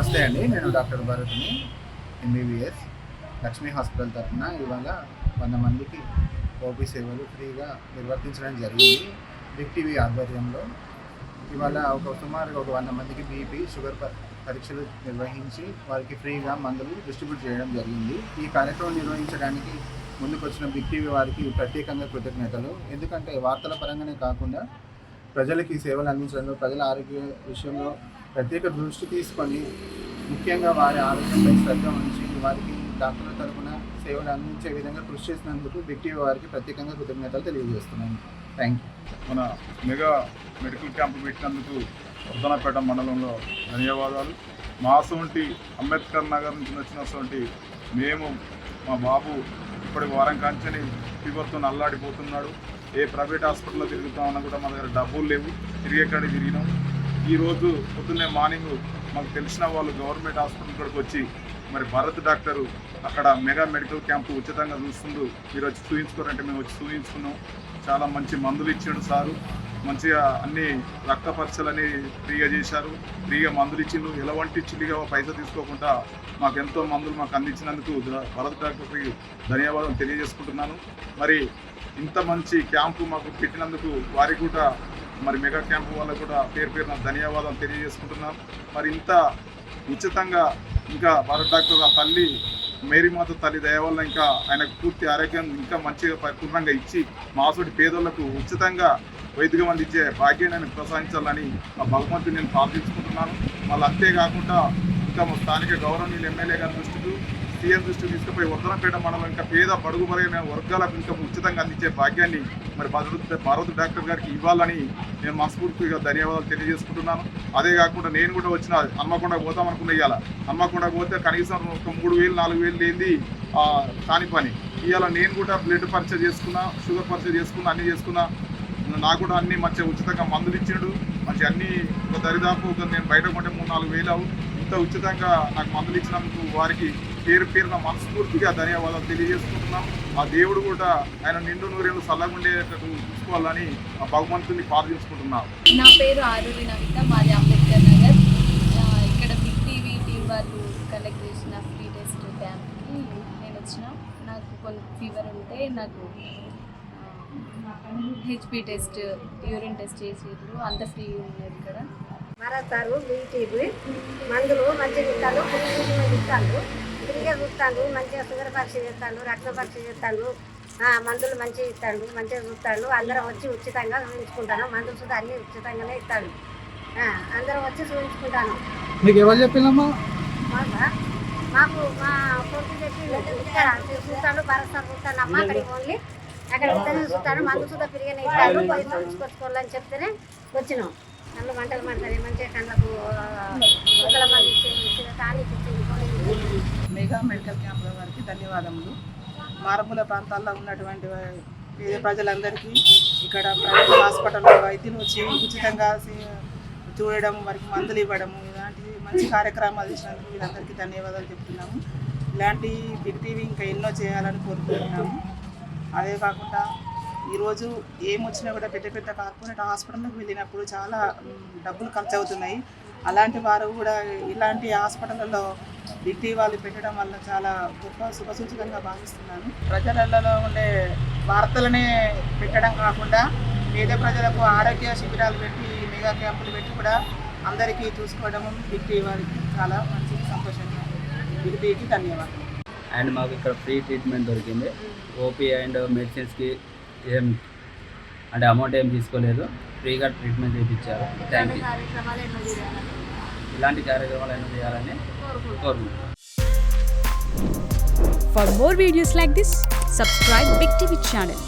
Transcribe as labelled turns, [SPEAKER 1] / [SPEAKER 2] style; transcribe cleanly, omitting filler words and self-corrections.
[SPEAKER 1] నమస్తే అండి, నేను డాక్టర్ భరత్ని, ఎంబీబీఎస్, లక్ష్మీ హాస్పిటల్ తరఫున ఇవాళ 100 మందికి ఓపీ సేవలు ఫ్రీగా నిర్వర్తించడం జరిగింది. బిగ్ టీవీ ఆధ్వర్యంలో ఇవాళ సుమారుగా 100 మందికి బీపీ, షుగర్ పరీక్షలు నిర్వహించి వారికి ఫ్రీగా మందులు డిస్ట్రిబ్యూట్ చేయడం జరిగింది. ఈ కార్యక్రమం నిర్వహించడానికి ముందుకొచ్చిన బిగ్ టీవీ వారికి ప్రత్యేకంగా కృతజ్ఞతలు. ఎందుకంటే వార్తల పరంగానే కాకుండా ప్రజలకి సేవలు అందించడంలో, ప్రజల ఆరోగ్య విషయంలో ప్రత్యేక దృష్టి తీసుకొని ముఖ్యంగా వారి ఆరోగ్యంపై శ్రద్ధ ఉంచి వారికి డాక్టర్ల తరఫున సేవలు అందించే విధంగా కృషి చేసినందుకు బిగ్ టీవీ వారికి ప్రత్యేకంగా కృతజ్ఞతలు తెలియజేస్తున్నాను. Thank you.
[SPEAKER 2] మన మెగా మెడికల్ క్యాంపు పెట్టినందుకు వర్ధనపేట మండలంలో ధన్యవాదాలు. మా సొంటి అంబేద్కర్ నగర్ నుంచి వచ్చినటువంటి మేము, మా బాబు ఇప్పటి వారం కాంచని ఫీవర్తో అల్లాడిపోతున్నాడు. ఏ ప్రైవేట్ హాస్పిటల్లో తిరుగుతామన్నా కూడా మా దగ్గర డబ్బులు లేవు, తిరిగేకాడికి తిరిగినాం. ఈరోజు పొద్దున్నే మార్నింగ్ మాకు తెలిసిన వాళ్ళు గవర్నమెంట్ హాస్పిటల్ ఇక్కడికి వచ్చి మరి భరత్ డాక్టరు అక్కడ మెగా మెడికల్ క్యాంపు ఉచితంగా చూస్తుండు, మీరు వచ్చి చూపించుకోరంటే మేము వచ్చి చూపించుకున్నాం. చాలా మంచి మందులు ఇచ్చిండు సారు, మంచిగా అన్ని రక్త పరీక్షలని ఫ్రీగా చేశారు, ఫ్రీగా మందులు ఇచ్చిండు. ఎలాంటి చిల్లిగా పైసా తీసుకోకుండా మాకు ఎంతో మందులు మాకు అందించినందుకు భరత్ డాక్టర్కి ధన్యవాదాలు తెలియజేసుకుంటున్నాను. మరి ఇంత మంచి క్యాంపు మాకు పెట్టినందుకు వారికి కూడా మరి మెగా క్యాంపు వాళ్ళకు కూడా పేరున ధన్యవాదాలు తెలియజేసుకుంటున్నాను. మరి ఇంత ఉచితంగా ఇంకా భరత్ డాక్టర్ ఆ తల్లి మేరీమాత తల్లి దయ వల్ల ఇంకా ఆయనకు పూర్తి ఆరోగ్యం ఇంకా మంచిగా పరిపూర్ణంగా ఇచ్చి మాసోటి పేదలకు ఉచితంగా వైద్యం అందించే భాగ్యాన్ని ఆయన ప్రోత్సహించాలని ఆ భగవంతుని నేను ప్రార్థించుకుంటున్నాను. మళ్ళీ అంతేకాకుండా ఇంకా స్థానిక గౌరవనీయులు ఎమ్మెల్యే గారి దృష్టికి, సీఎం దృష్టికి తీసుకుపోయి వర్ధనపేట మండలం ఇంకా పేద బడుగు బలైన వర్గాలకు ఇంకా ఉచితంగా అందించే భాగ్యాన్ని మరి భారత్ డాక్టర్ గారికి ఇవ్వాలని నేను మనస్ఫూర్తిగా ధన్యవాదాలు తెలియజేసుకుంటున్నాను. అదే కాకుండా నేను కూడా వచ్చిన హన్మకొండకు పోతాం అనుకున్న ఇవాళ హన్మకొండకు పోతే కనీసం ఒక 3,000-4,000 లేనిది కాని పని. ఇవాళ నేను కూడా బ్లడ్ పరీక్ష చేసుకున్నా, షుగర్ పరీక్ష చేసుకున్నా, అన్నీ చేసుకున్నా. నాకు కూడా అన్నీ మంచిగా ఉచితంగా మందులు ఇచ్చాడు. మంచి అన్నీ ఒక దరిదాపు నేను బయట కొంటే 3-4 వేలు ఇంత ఉచితంగా నాకు మందులు ఇచ్చినందుకు వారికి పేరున మనస్ఫూర్తిగా ధన్యవాదాలు తెలియజేసుకుంటున్నాం. ఆ దేవుడు కూడా ఆయన నిండు నూరేళ్ళు చల్లగుండేటట్టు చూసుకోవాలని ఆ భగవంతుని ప్రార్థించుకుంటున్నాం.
[SPEAKER 3] నా పేరు ఆరూరి నవిత, మాది అంబేద్కర్ నగర్. ఇక్కడ బిగ్ టీవీ టీం వాళ్ళు కండక్ట్ చేసిన ఫ్రీ టెస్ట్ క్యాంప్కి నేను వచ్చిన. నాకు కొంచెం ఫీవర్ ఉంటే నాకు హెచ్పి టెస్ట్, యూరిన్ టెస్ట్ చేసేట్లు అంత ఫ్రీ ఉన్నారు ఇక్కడ.
[SPEAKER 4] మరొకరు బీటీవీ మందులు మంచిగా ఇస్తాను, ఇస్తాను, ఫ్రీగా చూస్తాను, మంచిగా షుగర్ పరీక్ష చేస్తాను, రక్త పరీక్ష చేస్తాను, మందులు మంచిగా ఇస్తాడు, మంచిగా చూస్తాడు. అందరం వచ్చి ఉచితంగా చూపించుకుంటాను. మందులు చూస్తే అన్నీ ఉచితంగానే ఇస్తాడు. అందరం వచ్చి చూపించుకుంటాను.
[SPEAKER 1] మీకు ఎవరు చెప్పినమ్మా?
[SPEAKER 4] మాకు మా కొడుకు చెప్పి చూస్తాను, భరోసా చూస్తాను అమ్మ. అక్కడికి ఓన్లీ అక్కడ ఇద్దరు చూస్తాను, మందు చూద్దా ఫ్రీగానే ఇస్తాడు, పోయి చూపించుకోవాలని చెప్తేనే వచ్చినాం. కళ్ళు మంటలు మంటారు, మంచిగా కళ్ళకు మొదల మంది ఇచ్చేది, టానిక్ ఇచ్చేది.
[SPEAKER 5] మెగా మెడికల్ క్యాంపుల వారికి ధన్యవాదములు. మారుమూల ప్రాంతాల్లో ఉన్నటువంటి పేద ప్రజలందరికీ ఇక్కడ ప్రైవేట్ హాస్పిటల్లో వైద్యులు వచ్చి ఉచితంగా చూడడం, వారికి మందులు ఇవ్వడము, ఇలాంటి మంచి కార్యక్రమాలు చేసినందుకు వీళ్ళందరికీ ధన్యవాదాలు చెప్తున్నాము. ఇలాంటి బిగ్ టీవీ ఇంకా ఎన్నో చేయాలని కోరుకుంటున్నాము. అదే కాకుండా ఈరోజు ఏమొచ్చినా కూడా పెద్ద పెద్ద కార్పొరేట్ హాస్పిటల్కి వెళ్ళినప్పుడు చాలా డబ్బులు ఖర్చు అవుతున్నాయి. అలాంటి వారు కూడా ఇలాంటి హాస్పిటల్లో బిగ్ టీవీ వాళ్ళు పెట్టడం వల్ల చాలా గొప్ప శుభసూచకంగా భావిస్తున్నాను. ప్రజలలో ఉండే వార్తలనే పెట్టడం కాకుండా పేద ప్రజలకు ఆరోగ్య శిబిరాలు పెట్టి, మెగా క్యాంపులు పెట్టి కూడా అందరికీ చూసుకోవడం బిగ్ టీవీ వారికి చాలా మంచి సంతోషంగా. బిగ్ టీవీకి ధన్యవాదాలు.
[SPEAKER 6] అండ్ మాకు ఇక్కడ ఫ్రీ ట్రీట్మెంట్ దొరికింది. ఓపీ అండ్ మెడిసిన్స్కి ఏం అంటే అమౌంట్ ఏం తీసుకోలేదు, ఫ్రీగా ట్రీట్మెంట్ చేయించారు. Thank you. ఇలాంటి కార్యక్రమాలు ఎన్నో చేయాలని కోరుకుంటున్నాను.
[SPEAKER 7] For more videos like this, subscribe Big TV channel.